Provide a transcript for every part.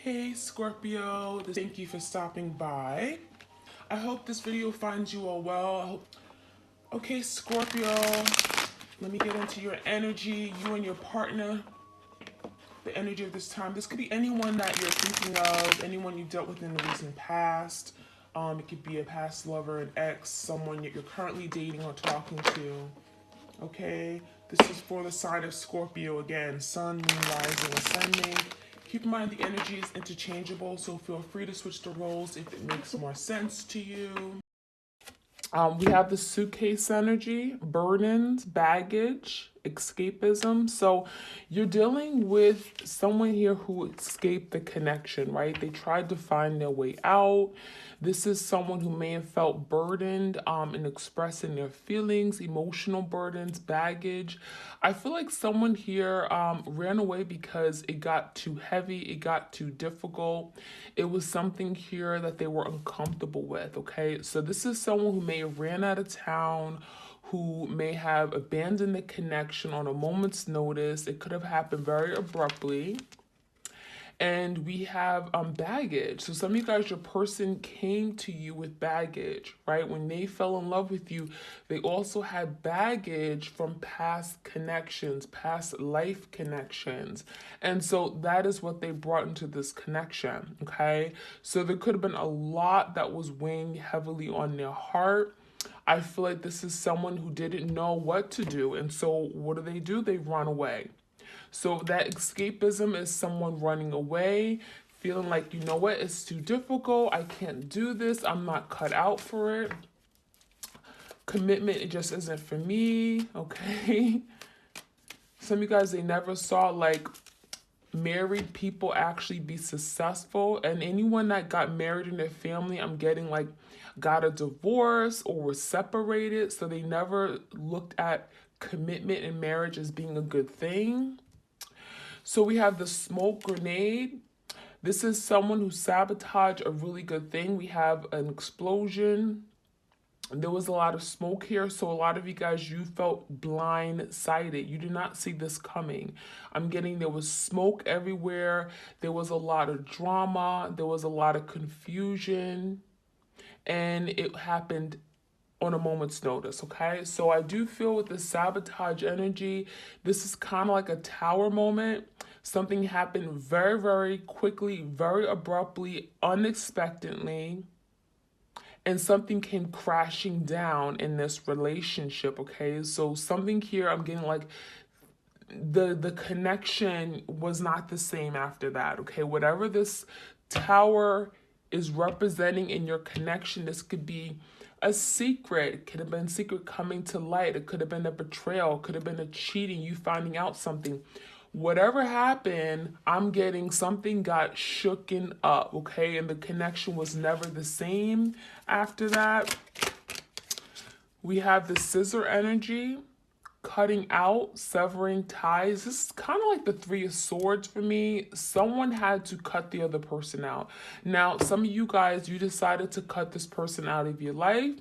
Hey Scorpio, thank you for stopping by. I hope this video finds you all well. Okay, Scorpio, let me get into your energy, you and your partner, the energy of this time. This could be anyone that you're thinking of, anyone you dealt with in the recent past. It could be a past lover, an ex, someone that you're currently dating or talking to. Okay, this is for the sign of Scorpio again, sun, moon, rising, ascending. Keep in mind the energy is interchangeable, so feel free to switch the roles if it makes more sense to you. We have the suitcase energy, burdens, baggage, escapism. So you're dealing with someone here who escaped the connection, right? They tried to find their way out. This is someone who may have felt burdened in expressing their feelings, emotional burdens, baggage. I feel like someone here ran away because it got too heavy, it got too difficult. It was something here that they were uncomfortable with, okay? So this is someone who may have ran out of town, who may have abandoned the connection on a moment's notice. It could have happened very abruptly. And we have baggage. So some of you guys, your person came to you with baggage, right? When they fell in love with you, they also had baggage from past connections, past life connections. And so that is what they brought into this connection, okay? So there could have been a lot that was weighing heavily on their heart. I feel like this is someone who didn't know what to do. And so what do? They run away. So that escapism is someone running away, feeling like, you know what, it's too difficult. I can't do this. I'm not cut out for it. Commitment, it just isn't for me, okay? Some of you guys, they never saw like married people actually be successful. And anyone that got married in their family, I'm getting like got a divorce or was separated. So they never looked at commitment in marriage as being a good thing. So we have the smoke grenade. This is someone who sabotaged a really good thing. We have an explosion. There was a lot of smoke here. So a lot of you guys, you felt blindsided. You did not see this coming. I'm getting there was smoke everywhere. There was a lot of drama. There was a lot of confusion. And it happened on a moment's notice, okay? So I do feel with the sabotage energy, this is kind of like a tower moment. Something happened very, very quickly, very abruptly, unexpectedly, and something came crashing down in this relationship, okay? So something here, I'm getting like the connection was not the same after that, okay? Whatever this tower is representing in your connection, this could be a secret. It could have been secret coming to light. It could have been a betrayal. It could have been a cheating, you finding out something. Whatever happened, I'm getting something got shooken up, okay? And the connection was never the same after that. We have the scissor energy, cutting out, severing ties. This is kind of like the Three of Swords for me. Someone had to cut the other person out. Now, some of you guys, you decided to cut this person out of your life.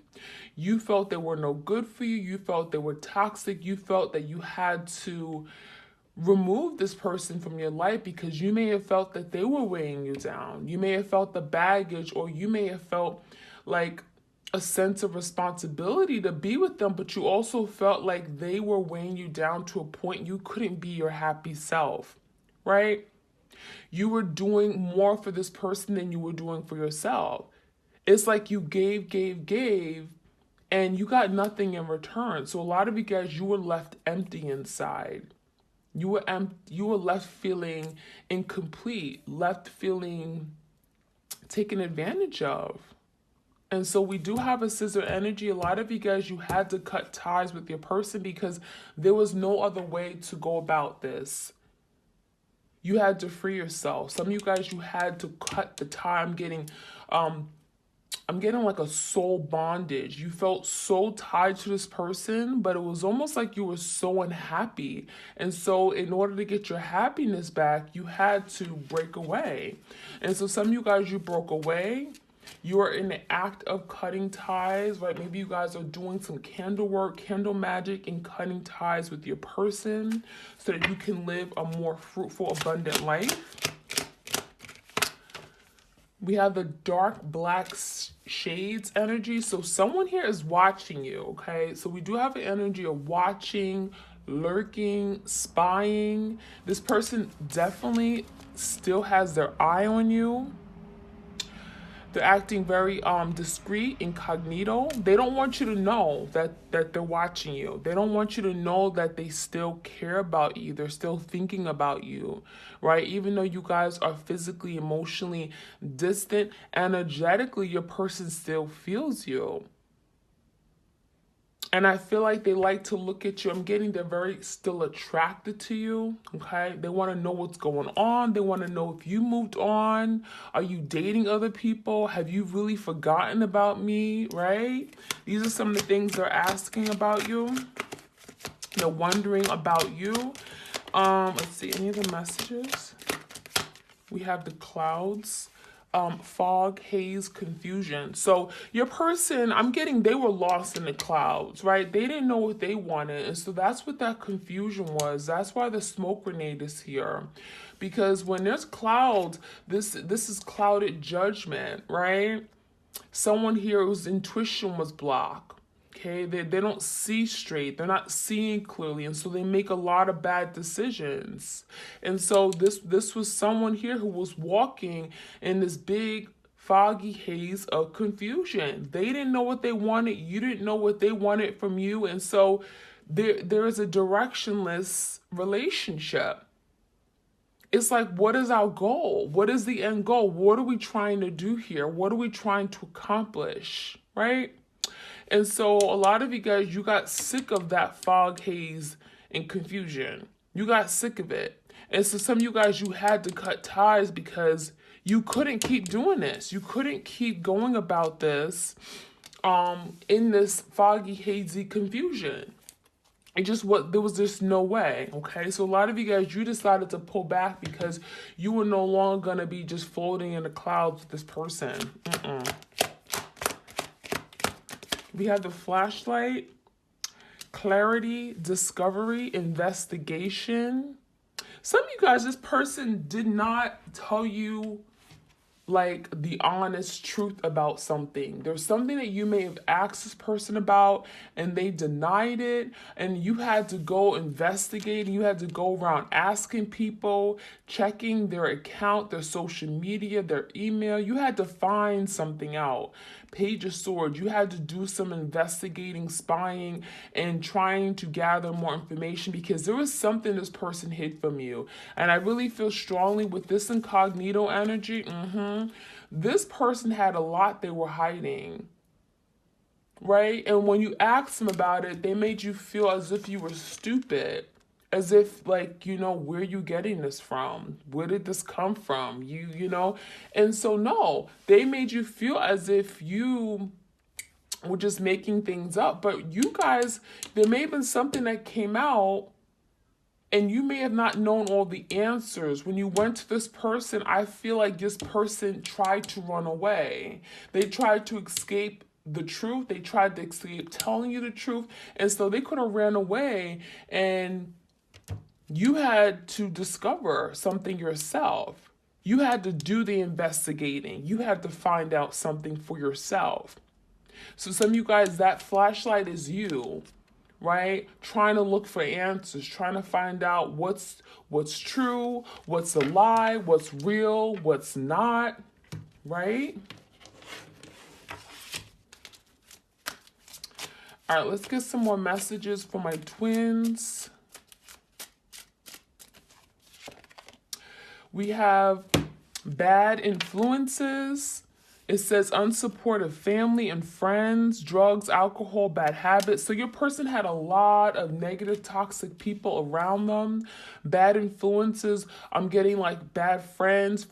You felt they were no good for you. You felt they were toxic. You felt that you had to remove this person from your life because you may have felt that they were weighing you down. You may have felt the baggage, or you may have felt like a sense of responsibility to be with them, but you also felt like they were weighing you down to a point you couldn't be your happy self, right? You were doing more for this person than you were doing for yourself. It's like you gave, and you got nothing in return. So a lot of you guys, you were left empty inside. You were left feeling incomplete, left feeling taken advantage of. And so we do have a scissor energy. A lot of you guys, you had to cut ties with your person because there was no other way to go about this. You had to free yourself. Some of you guys, you had to cut the tie. I'm getting like a soul bondage. You felt so tied to this person, but it was almost like you were so unhappy. And so in order to get your happiness back, you had to break away. And so some of you guys, you broke away. You are in the act of cutting ties, right? Maybe you guys are doing some candle work, candle magic, and cutting ties with your person so that you can live a more fruitful, abundant life. We have the dark black shades energy. So someone here is watching you, okay? So we do have an energy of watching, lurking, spying. This person definitely still has their eye on you. They're acting very discreet, incognito. They don't want you to know that they're watching you. They don't want you to know that they still care about you. They're still thinking about you, right? Even though you guys are physically, emotionally distant, energetically, your person still feels you. And I feel like they like to look at you. I'm getting they're very still attracted to you. Okay. They want to know what's going on. They want to know if you moved on. Are you dating other people? Have you really forgotten about me? Right? These are some of the things they're asking about you. They're wondering about you. Let's see, any of the messages? We have the clouds. Fog, haze, confusion. So your person, I'm getting they were lost in the clouds, right? They didn't know what they wanted. And so that's what that confusion was. That's why the smoke grenade is here. Because when there's clouds, this is clouded judgment, right? Someone here whose intuition was blocked. Okay, they don't see straight. They're not seeing clearly, and so they make a lot of bad decisions. And so this was someone here who was walking in this big foggy haze of confusion. They didn't know what they wanted. You didn't know what they wanted from you, and so there is a directionless relationship. It's like, what is our goal? What is the end goal? What are we trying to do here? What are we trying to accomplish, right? And so a lot of you guys, you got sick of that fog, haze, and confusion. You got sick of it. And so some of you guys, you had to cut ties because you couldn't keep doing this. You couldn't keep going about this in this foggy, hazy confusion. It just what there was just no way. Okay, so a lot of you guys, you decided to pull back because you were no longer gonna be just floating in the clouds with this person. We have the flashlight, clarity, discovery, investigation. Some of you guys, this person did not tell you like the honest truth about something. There's something that you may have asked this person about and they denied it, and you had to go investigate, and you had to go around asking people, checking their account, their social media, their email. You had to find something out. Page of Swords, you had to do some investigating, spying, and trying to gather more information because there was something this person hid from you. And I really feel strongly with this incognito energy, this person had a lot they were hiding, right? And when you asked them about it, they made you feel as if you were stupid. As if, like, where are you getting this from? Where did this come from? You know? And so, no, they made you feel as if you were just making things up. But you guys, there may have been something that came out and you may have not known all the answers. When you went to this person, I feel like this person tried to run away. They tried to escape the truth. They tried to escape telling you the truth. And so they could have ran away, and you had to discover something yourself. You had to do the investigating. You had to find out something for yourself. So some of you guys, that flashlight is you, right? Trying to look for answers, trying to find out what's true, what's a lie, what's real, what's not, right? All right, let's get some more messages for my twins. We have bad influences. It says unsupportive family and friends, drugs, alcohol, bad habits. So your person had a lot of negative, toxic people around them. Bad influences. I'm getting like bad friends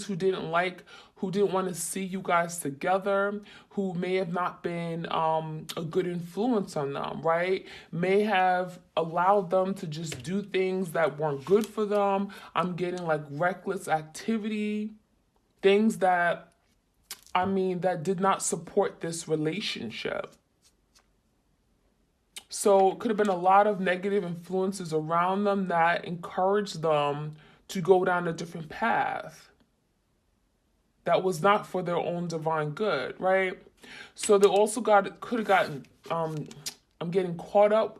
who didn't want to see you guys together, who may have not been a good influence on them, right? May have allowed them to just do things that weren't good for them. I'm getting like reckless activity, things that did not support this relationship. So it could have been a lot of negative influences around them that encouraged them to go down a different path. that was not for their own divine good, right? So they also could have gotten, I'm getting caught up,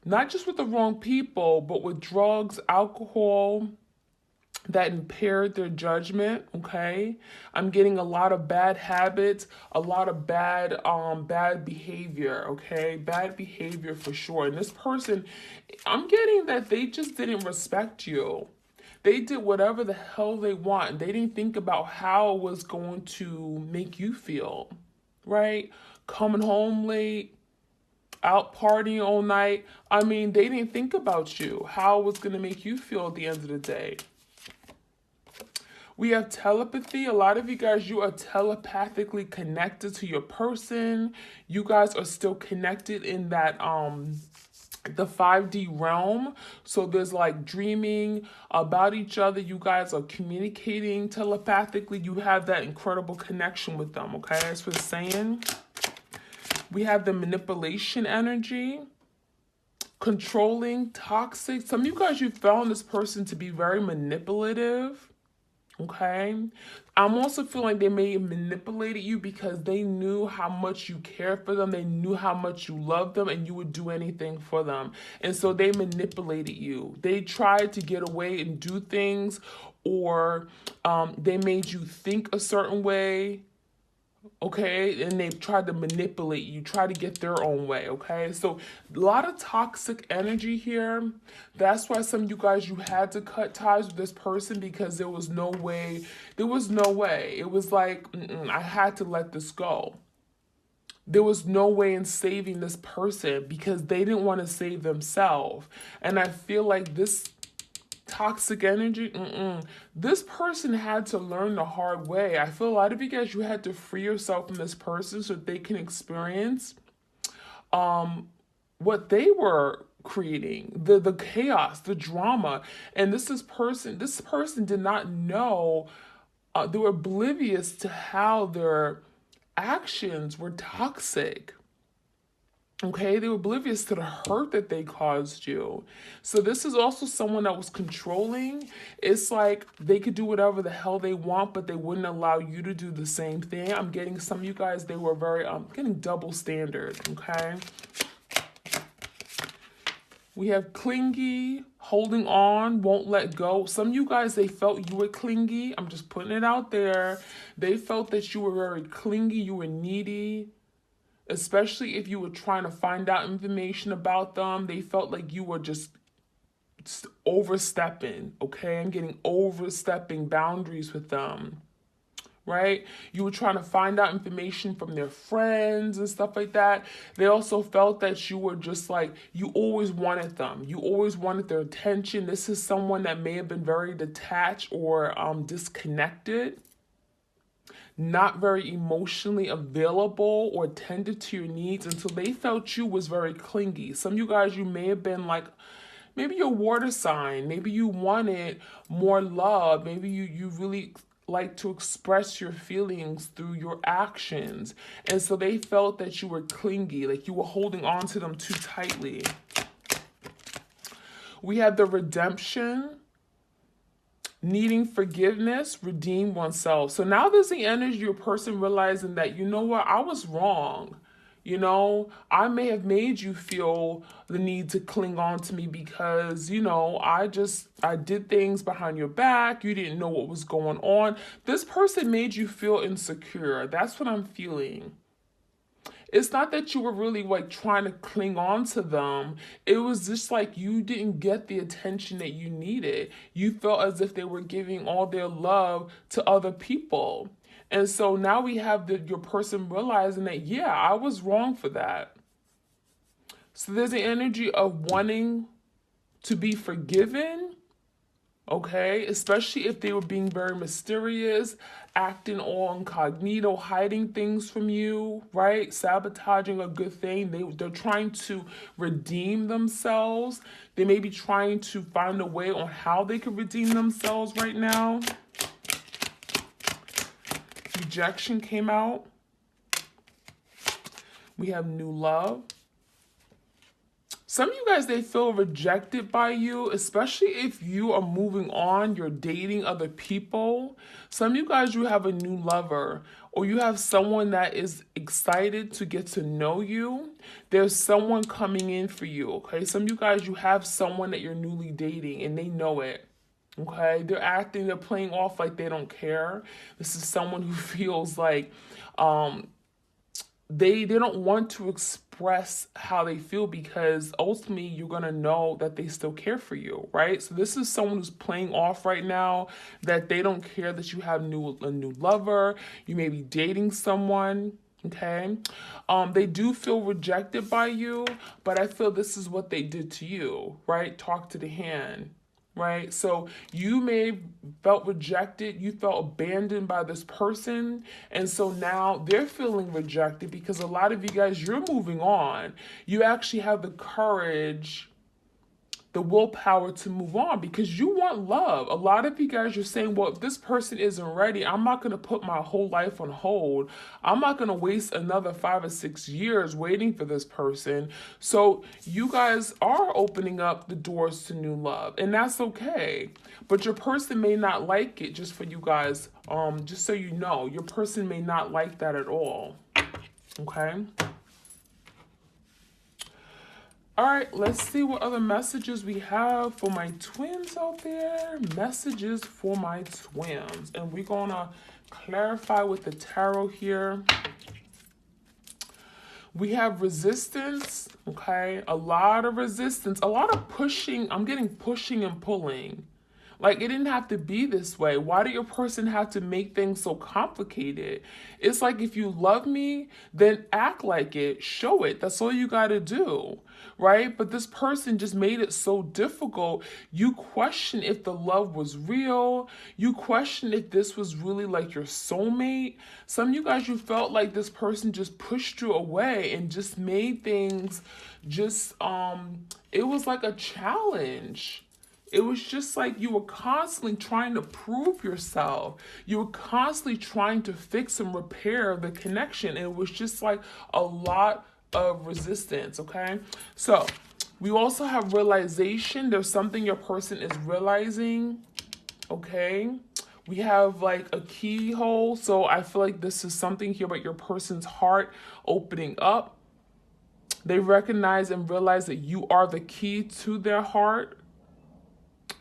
not just with the wrong people, but with drugs, alcohol, that impaired their judgment. Okay, I'm getting a lot of bad habits, a lot of bad behavior. Okay, bad behavior for sure. And this person, I'm getting that they just didn't respect you. They did whatever the hell they want. They didn't think about how it was going to make you feel, right? Coming home late, out partying all night. I mean, they didn't think about you, how it was going to make you feel at the end of the day. We have telepathy. A lot of you guys, you are telepathically connected to your person. You guys are still connected in that the 5D realm. So there's like dreaming about each other. You guys are communicating telepathically. You have that incredible connection with them, okay? That's what it's saying. We have the manipulation energy, controlling, toxic. Some of you guys, you found this person to be very manipulative. Okay, I'm also feeling they may have manipulated you because they knew how much you care for them. They knew how much you love them and you would do anything for them. And so they manipulated you. They tried to get away and do things, or they made you think a certain way. Okay, and they've tried to manipulate you, try to get their own way. Okay, so a lot of toxic energy here. That's why some of you guys, you had to cut ties with this person because there was no way. It was like, I had to let this go. There was no way in saving this person because they didn't want to save themselves. And I feel like this toxic energy, this person had to learn the hard way. I feel a lot of you guys, you had to free yourself from this person so they can experience what they were creating, the chaos, the drama. And this person did not know, they were oblivious to how their actions were toxic. Okay, they were oblivious to the hurt that they caused you. So this is also someone that was controlling. It's like they could do whatever the hell they want, but they wouldn't allow you to do the same thing. I'm getting some of you guys, they were very, getting double standard, okay? We have clingy, holding on, won't let go. Some of you guys, they felt you were clingy. I'm just putting it out there. They felt that you were very clingy, you were needy. Especially if you were trying to find out information about them, they felt like you were just overstepping, okay? I'm getting overstepping boundaries with them, right? You were trying to find out information from their friends and stuff like that. They also felt that you were just like, you always wanted them. You always wanted their attention. This is someone that may have been very detached or disconnected, not very emotionally available or tended to your needs until they felt you was very clingy. Some of you guys, you may have been like, maybe you're a water sign. Maybe you wanted more love. Maybe you really like to express your feelings through your actions. And so they felt that you were clingy, like you were holding on to them too tightly. We have the redemption, needing forgiveness, redeem oneself. So now there's the energy of a person realizing that, you know what, I was wrong. You know, I may have made you feel the need to cling on to me because, you know, I did things behind your back. You didn't know what was going on. This person made you feel insecure. That's what I'm feeling. It's not that you were really like trying to cling on to them. It was just like you didn't get the attention that you needed. You felt as if they were giving all their love to other people. And so now we have your person realizing that, yeah, I was wrong for that. So there's the energy of wanting to be forgiven, okay? Especially if they were being very mysterious, acting all incognito, hiding things from you, right? Sabotaging a good thing. They're trying to redeem themselves. They may be trying to find a way on how they can redeem themselves right now. Rejection came out. We have new love. Some of you guys, they feel rejected by you, especially if you are moving on, you're dating other people. Some of you guys, you have a new lover, or you have someone that is excited to get to know you. There's someone coming in for you, okay? Some of you guys, you have someone that you're newly dating and they know it. Okay, they're playing off like they don't care. This is someone who feels like they don't want to express how they feel, because ultimately you're going to know that they still care for you, right? So this is someone who's playing off right now that they don't care that you have a new lover. You may be dating someone. Okay, they do feel rejected by you, but I feel this is what they did to you, right? Talk to the hand. Right? So you may have felt rejected, you felt abandoned by this person, and so now they're feeling rejected because a lot of you guys, you're moving on. You actually have the courage, the willpower to move on because you want love. A lot of you guys are saying, well, if this person isn't ready, I'm not going to put my whole life on hold. I'm not going to waste another 5 or 6 years waiting for this person. So you guys are opening up the doors to new love, and that's okay. But your person may not like it, just for you guys. Just so you know, your person may not like that at all. Okay? All right, let's see what other messages we have for my twins out there. Messages for my twins. And we're going to clarify with the tarot here. We have resistance, okay? A lot of resistance, a lot of pushing. I'm getting pushing and pulling. Like, it didn't have to be this way. Why did your person have to make things so complicated? It's like, if you love me, then act like it. Show it. That's all you got to do, right? But this person just made it so difficult. You question if the love was real. You question if this was really like your soulmate. Some of you guys, you felt like this person just pushed you away and just made things just, it was like a challenge. It was just like you were constantly trying to prove yourself. You were constantly trying to fix and repair the connection. And it was just like a lot of resistance, okay? So we also have realization. There's something your person is realizing, okay? We have like a keyhole. So I feel like this is something here about your person's heart opening up. They recognize and realize that you are the key to their heart.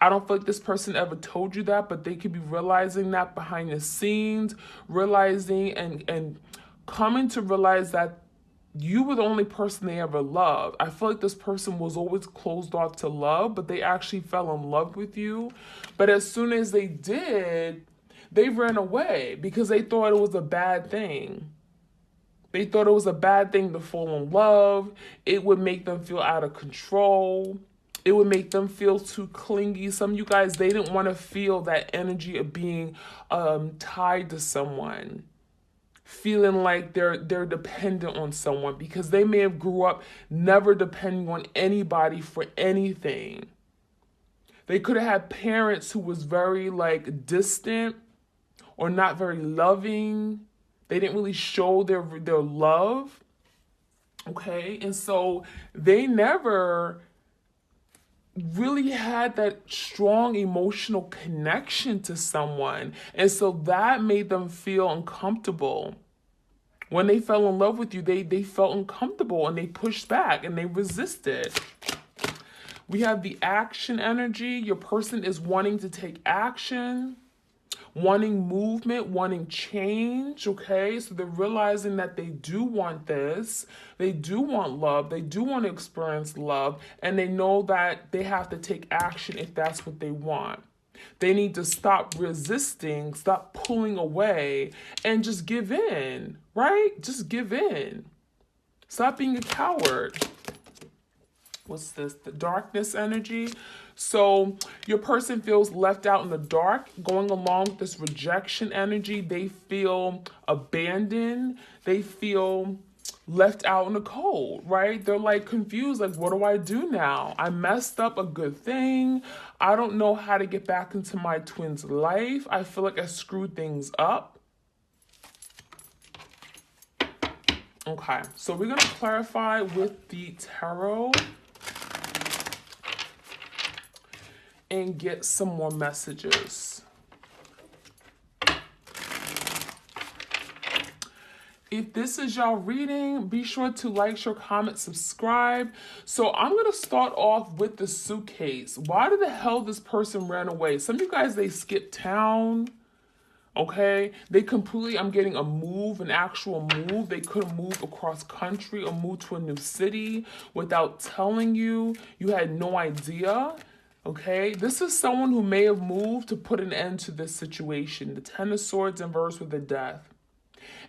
I don't feel like this person ever told you that, but they could be realizing that behind the scenes, realizing and coming to realize that you were the only person they ever loved. I feel like this person was always closed off to love, but they actually fell in love with you. But as soon as they did, they ran away because they thought it was a bad thing. They thought it was a bad thing to fall in love. It would make them feel out of control. It would make them feel too clingy. Some of you guys, they didn't want to feel that energy of being tied to someone, feeling like they're dependent on someone, because they may have grew up never depending on anybody for anything. They could have had parents who was very like distant or not very loving. They didn't really show their love. Okay, and so they never really had that strong emotional connection to someone. And so that made them feel uncomfortable. When they fell in love with you, they felt uncomfortable and they pushed back and they resisted. We have the action energy. Your person is wanting to take action, wanting movement, wanting change, okay? So they're realizing that they do want this. They do want love. They do want to experience love. And they know that they have to take action if that's what they want. They need to stop resisting, stop pulling away, and just give in, right? Just give in. Stop being a coward. What's this? The darkness energy. So your person feels left out in the dark, going along with this rejection energy. They feel abandoned. They feel left out in the cold, right? They're like confused, like, what do I do now? I messed up a good thing. I don't know how to get back into my twin's life. I feel like I screwed things up. Okay, so we're going to clarify with the tarot. and get some more messages. If this is y'all reading, be sure to like, share, comment, subscribe. So I'm going to start off with the suitcase. Why the hell this person ran away? Some of you guys, they skipped town. Okay, they completely, I'm getting a move, an actual move. They could have moved across country or moved to a new city without telling you. You had no idea. Okay, this is someone who may have moved to put an end to this situation. The Ten of Swords inverse with the Death.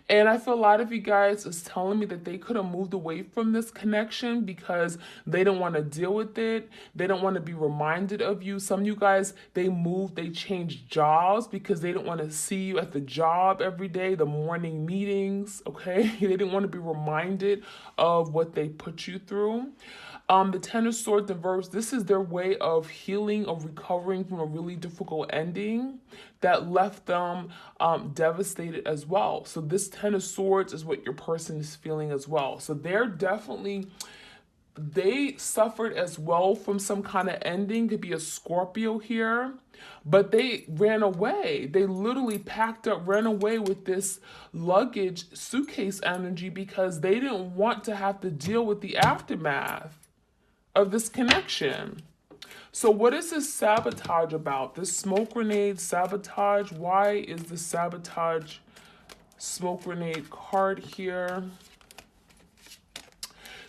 And I feel a lot of you guys is telling me that they could have moved away from this connection because they don't want to deal with it. They don't want to be reminded of you. Some of you guys, they moved, they changed jobs because they didn't want to see you at the job every day, the morning meetings, okay? They didn't want to be reminded of what they put you through. The Ten of Swords inverse, this is their way of healing, of recovering from a really difficult ending that left them devastated as well. So this Ten of Swords is what your person is feeling as well. So they're definitely, they suffered as well from some kind of ending. Could be a Scorpio here, but they ran away. They literally packed up, ran away with this luggage, suitcase energy because they didn't want to have to deal with the aftermath of this connection. So what is this sabotage about? This smoke grenade sabotage. Why is the sabotage smoke grenade card here?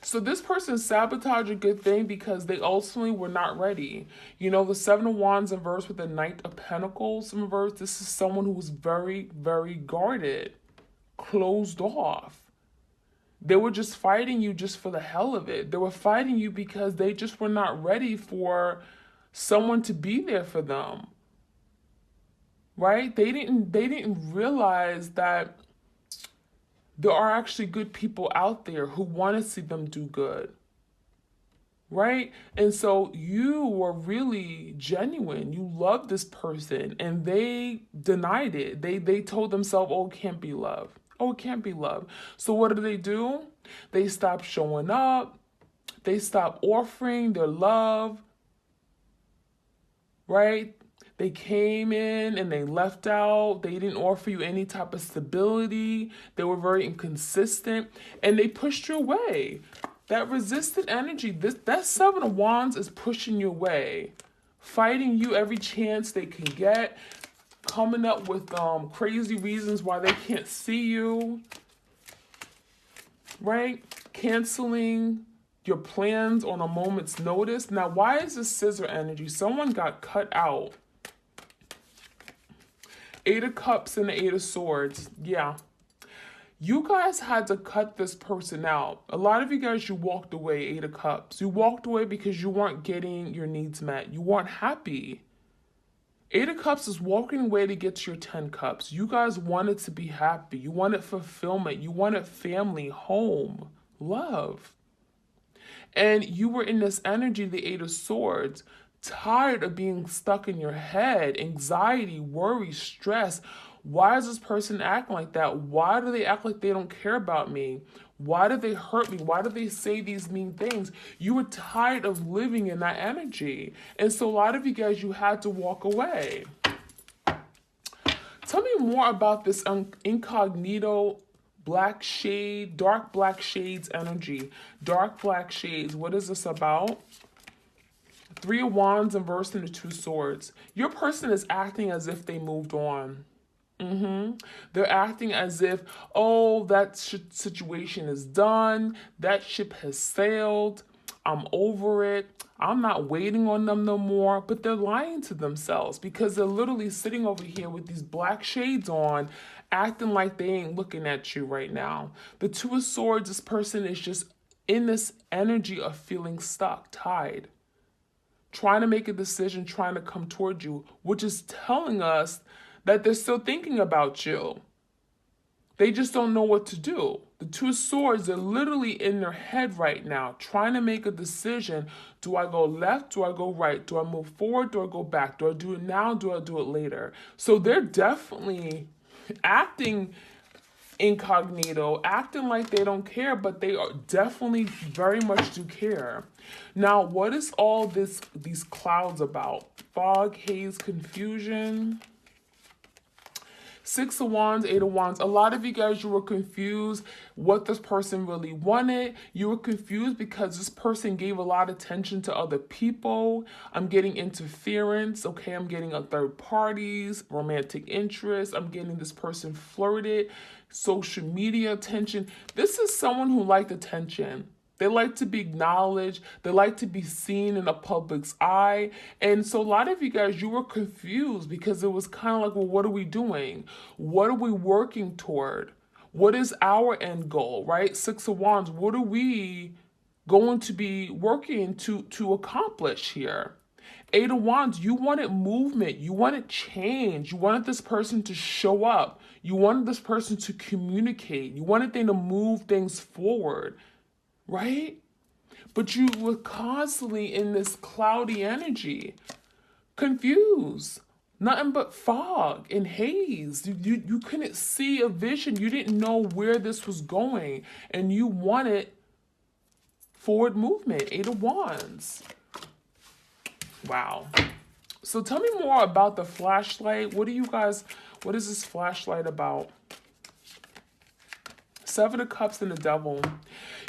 So this person sabotaged a good thing because they ultimately were not ready. You know, the Seven of Wands inverse with the Knight of Pentacles inverse. This is someone who was very, very guarded, closed off. They were just fighting you just for the hell of it. They were fighting you because they just were not ready for someone to be there for them. Right? They didn't realize that there are actually good people out there who want to see them do good. Right? And so you were really genuine. You loved this person and they denied it. They told themselves, oh, it can't be love. Oh, it can't be love. So what do? They stop showing up. They stop offering their love. Right? They came in and they left out. They didn't offer you any type of stability. They were very inconsistent and they pushed you away. That resistant energy, that Seven of Wands is pushing you away, fighting you every chance they can get, coming up with crazy reasons why they can't see you, right? Canceling your plans on a moment's notice. Now, why is this scissor energy? Someone got cut out. Eight of Cups and the Eight of Swords. Yeah. You guys had to cut this person out. A lot of you guys, you walked away, Eight of Cups. You walked away because you weren't getting your needs met. You weren't happy. Eight of Cups is walking away to get to your 10 Cups. You guys wanted to be happy. You wanted fulfillment. You wanted family, home, love. And you were in this energy, the Eight of Swords, tired of being stuck in your head, anxiety, worry, stress. Why is this person acting like that? Why do they act like they don't care about me? Why do they hurt me? Why do they say these mean things? You were tired of living in that energy. And so a lot of you guys, you had to walk away. Tell me more about this incognito black shade, dark black shades energy. Dark black shades, what is this about? Three of Wands inverse and the Two Swords. Your person is acting as if they moved on. They're acting as if, oh, that situation is done. That ship has sailed. I'm over it. I'm not waiting on them no more. But they're lying to themselves because they're literally sitting over here with these black shades on, acting like they ain't looking at you right now. The Two of Swords, this person is just in this energy of feeling stuck, tied, trying to make a decision, trying to come toward you, which is telling us that they're still thinking about you. They just don't know what to do. The Two of Swords are literally in their head right now, trying to make a decision. Do I go left? Do I go right? Do I move forward? Do I go back? Do I do it now? Do I do it later? So they're definitely acting incognito, acting like they don't care, but they are definitely very much do care. Now, what is all these clouds about? Fog, haze, confusion. Six of Wands, Eight of Wands. A lot of you guys, you were confused what this person really wanted. You were confused because this person gave a lot of attention to other people. I'm getting interference, okay? I'm getting a third parties, romantic interest. I'm getting this person flirted, social media attention. This is someone who liked attention. They like to be acknowledged. They like to be seen in the public's eye. And so a lot of you guys, you were confused because it was kind of like, well, what are we doing? What are we working toward? What is our end goal, right? Six of Wands, what are we going to be working to accomplish here? Eight of Wands, you wanted movement. You wanted change. You wanted this person to show up. You wanted this person to communicate. You wanted them to move things forward. Right? But you were constantly in this cloudy energy, confused, nothing but fog and haze. You couldn't see a vision. You didn't know where this was going, and you wanted forward movement. Eight of Wands. Wow. So tell me more about the flashlight. What is this flashlight about? Seven of Cups and the Devil.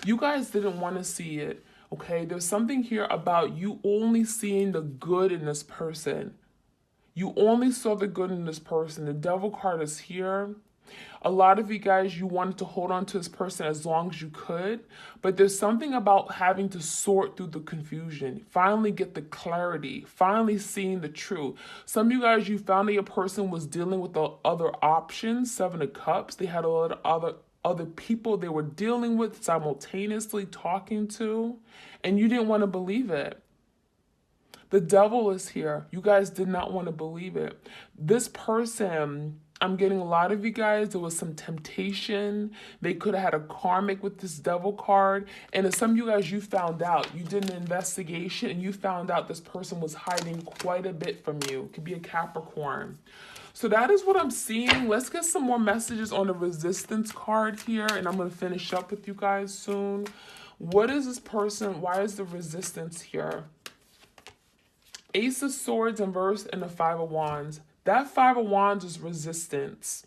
You guys didn't want to see it, okay? There's something here about you only seeing the good in this person. You only saw the good in this person. The Devil card is here. A lot of you guys, you wanted to hold on to this person as long as you could, but there's something about having to sort through the confusion, finally get the clarity, finally seeing the truth. Some of you guys, you found that your person was dealing with the other options, Seven of Cups. They had a lot of other people they were dealing with, simultaneously talking to, and you didn't want to believe it. The Devil is here. You guys did not want to believe it. This person, I'm getting a lot of you guys, there was some temptation. They could have had a karmic with this Devil card. And some of you guys, you found out. You did an investigation and you found out this person was hiding quite a bit from you. It could be a Capricorn. So that is what I'm seeing. Let's get some more messages on the Resistance card here, and I'm going to finish up with you guys soon. What is this person? Why is the Resistance here? Ace of Swords in verse and the Five of Wands. That Five of Wands is resistance.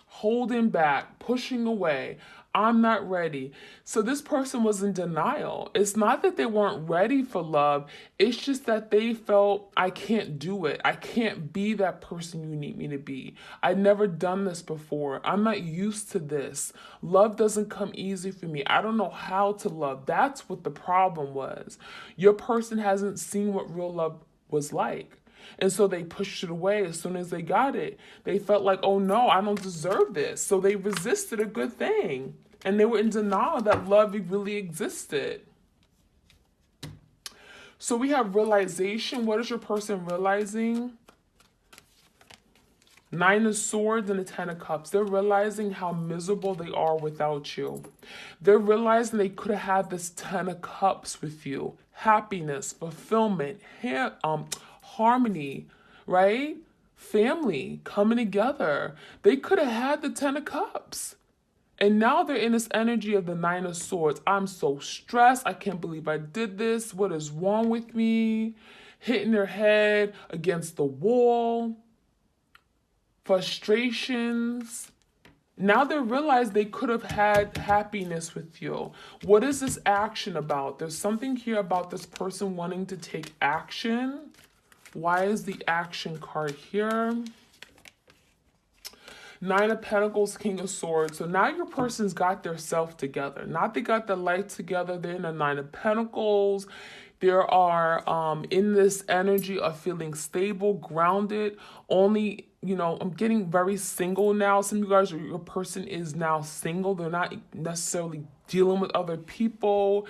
Holding back, pushing away. I'm not ready. So this person was in denial. It's not that they weren't ready for love. It's just that they felt, I can't do it. I can't be that person you need me to be. I've never done this before. I'm not used to this. Love doesn't come easy for me. I don't know how to love. That's what the problem was. Your person hasn't seen what real love was like. And so they pushed it away as soon as they got it. They felt like, oh no, I don't deserve this. So they resisted a good thing. And they were in denial that love really existed. So we have realization. What is your person realizing? Nine of Swords and the Ten of Cups. They're realizing how miserable they are without you. They're realizing they could have had this Ten of Cups with you. Happiness, fulfillment, harmony, right? Family coming together. They could have had the Ten of Cups. And now they're in this energy of the Nine of Swords. I'm so stressed. I can't believe I did this. What is wrong with me? Hitting their head against the wall. Frustrations. Now they realize they could have had happiness with you. What is this action about? There's something here about this person wanting to take action. Why is the action card here? Nine of Pentacles, King of Swords. So now your person's got their self together. Not they got their life together. They're in the Nine of Pentacles. They are in this energy of feeling stable, grounded. Only, I'm getting very single now. Some of you guys, your person is now single. They're not necessarily dealing with other people.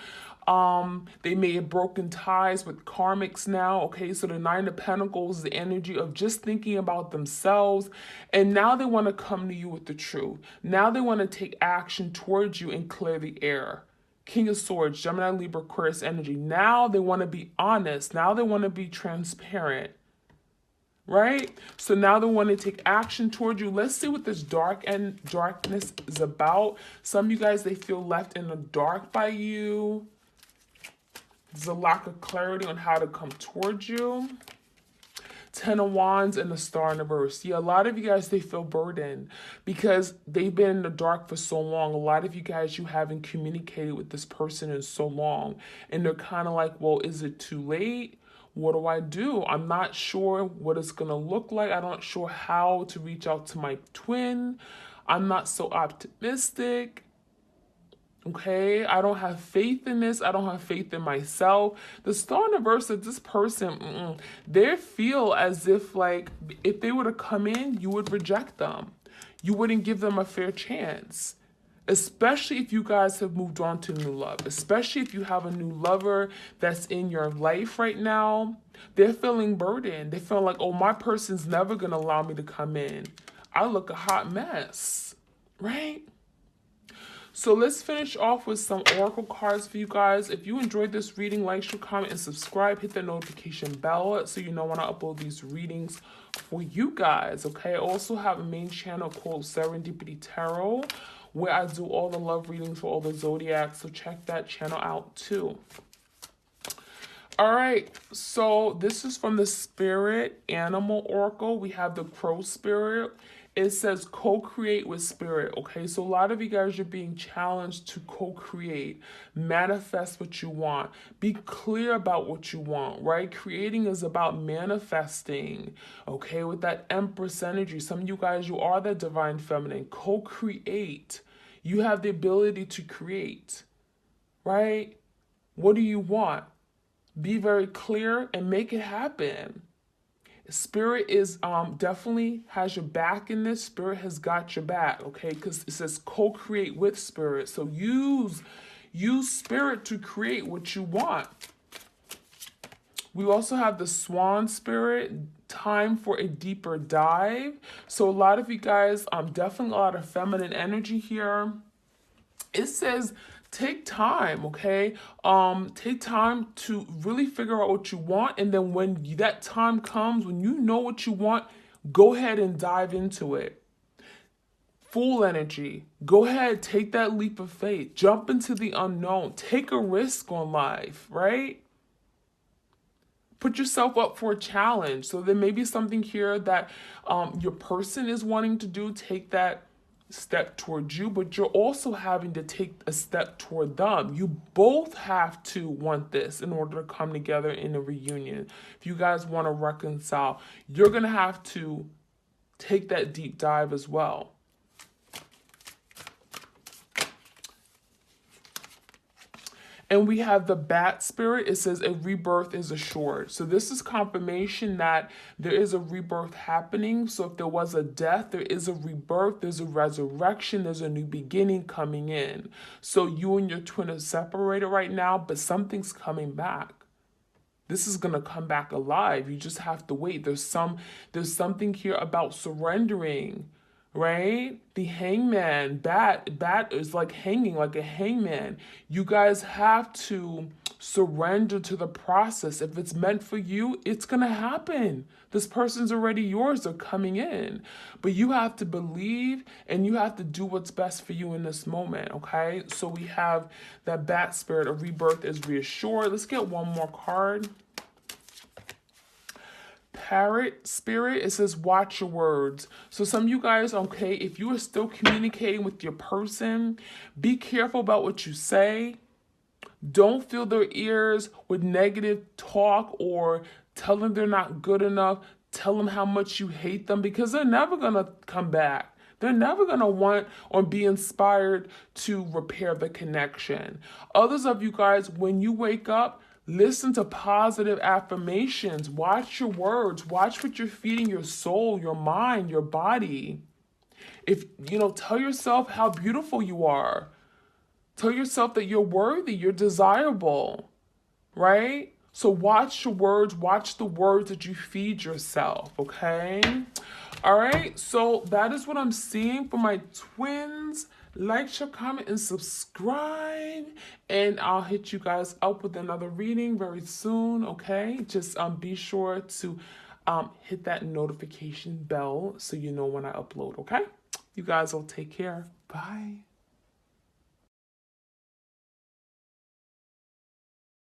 They may have broken ties with karmics now. Okay, so the Nine of Pentacles is the energy of just thinking about themselves. And now they want to come to you with the truth. Now they want to take action towards you and clear the air. King of Swords, Gemini, Libra, Aquarius energy. Now they want to be honest. Now they want to be transparent. right? So now they want to take action toward you. Let's see what this darkness is about. Some of you guys, they feel left in the dark by you. There's a lack of clarity on how to come towards you. 10 of Wands and the Star in reverse. Yeah, a lot of you guys, they feel burdened because they've been in the dark for so long. A lot of you guys, you haven't communicated with this person in so long. And they're kind of like, well, is it too late? What do I do? I'm not sure what it's going to look like. I'm not sure how to reach out to my twin. I'm not so optimistic. Okay, I don't have faith in this. I don't have faith in myself. The Star in reverse of this person, they feel as if like if they were to come in, you would reject them. You wouldn't give them a fair chance. Especially if you guys have moved on to new love. Especially if you have a new lover that's in your life right now. They're feeling burdened. They feel like, oh, my person's never going to allow me to come in. I look a hot mess, right? So let's finish off with some oracle cards for you guys. If you enjoyed this reading, like, share, comment, and subscribe. Hit the notification bell so you know when I upload these readings for you guys, okay? I also have a main channel called Serendipity Tarot where I do all the love readings for all the zodiacs, so check that channel out too. All right, so this is from the Spirit Animal Oracle. We have the Crow Spirit. It says co-create with spirit, okay? So a lot of you guys are being challenged to co-create, manifest what you want. Be clear about what you want, right? Creating is about manifesting, okay? With that Empress energy, some of you guys, you are the divine feminine. Co-create. You have the ability to create, right? What do you want? Be very clear and make it happen. Spirit is definitely has your back in this. Spirit has got your back, okay? Because it says co-create with spirit. So use spirit to create what you want. We also have the Swan Spirit, time for a deeper dive. So a lot of you guys, definitely a lot of feminine energy here. It says take time, okay? Take time to really figure out what you want. And then when that time comes, when you know what you want, go ahead and dive into it. Full energy. Go ahead, take that leap of faith. Jump into the unknown. Take a risk on life, right? Put yourself up for a challenge. So there may be something here that your person is wanting to do. Take that step towards you, but you're also having to take a step toward them. You both have to want this in order to come together in a reunion. If you guys want to reconcile, you're going to have to take that deep dive as well. And we have the Bat Spirit. It says a rebirth is assured. So this is confirmation that there is a rebirth happening. So if there was a death, there is a rebirth, there's a resurrection, there's a new beginning coming in. So you and your twin are separated right now, but something's coming back. This is going to come back alive. You just have to wait. There's something here about surrendering. Right? The hangman, bat is like hanging, like a hangman. You guys have to surrender to the process. If it's meant for you, it's going to happen. This person's already yours. They're coming in. But you have to believe and you have to do what's best for you in this moment, okay? So we have that Bat Spirit, a rebirth is reassured. Let's get one more card. Parrot Spirit, it says watch your words. So some of you guys, okay, if you are still communicating with your person, be careful about what you say. Don't fill their ears with negative talk or tell them they're not good enough. Tell them how much you hate them, because they're never going to come back. They're never going to want or be inspired to repair the connection. Others of you guys, when you wake up, listen to positive affirmations. Watch your words. Watch what you're feeding your soul, your mind, your body. If, tell yourself how beautiful you are. Tell yourself that you're worthy, you're desirable, right? So watch your words. Watch the words that you feed yourself, okay? All right, so that is what I'm seeing for my twins. Like, share, comment, and subscribe. And I'll hit you guys up with another reading very soon, okay? Just be sure to hit that notification bell so you know when I upload, okay? You guys will take care. Bye.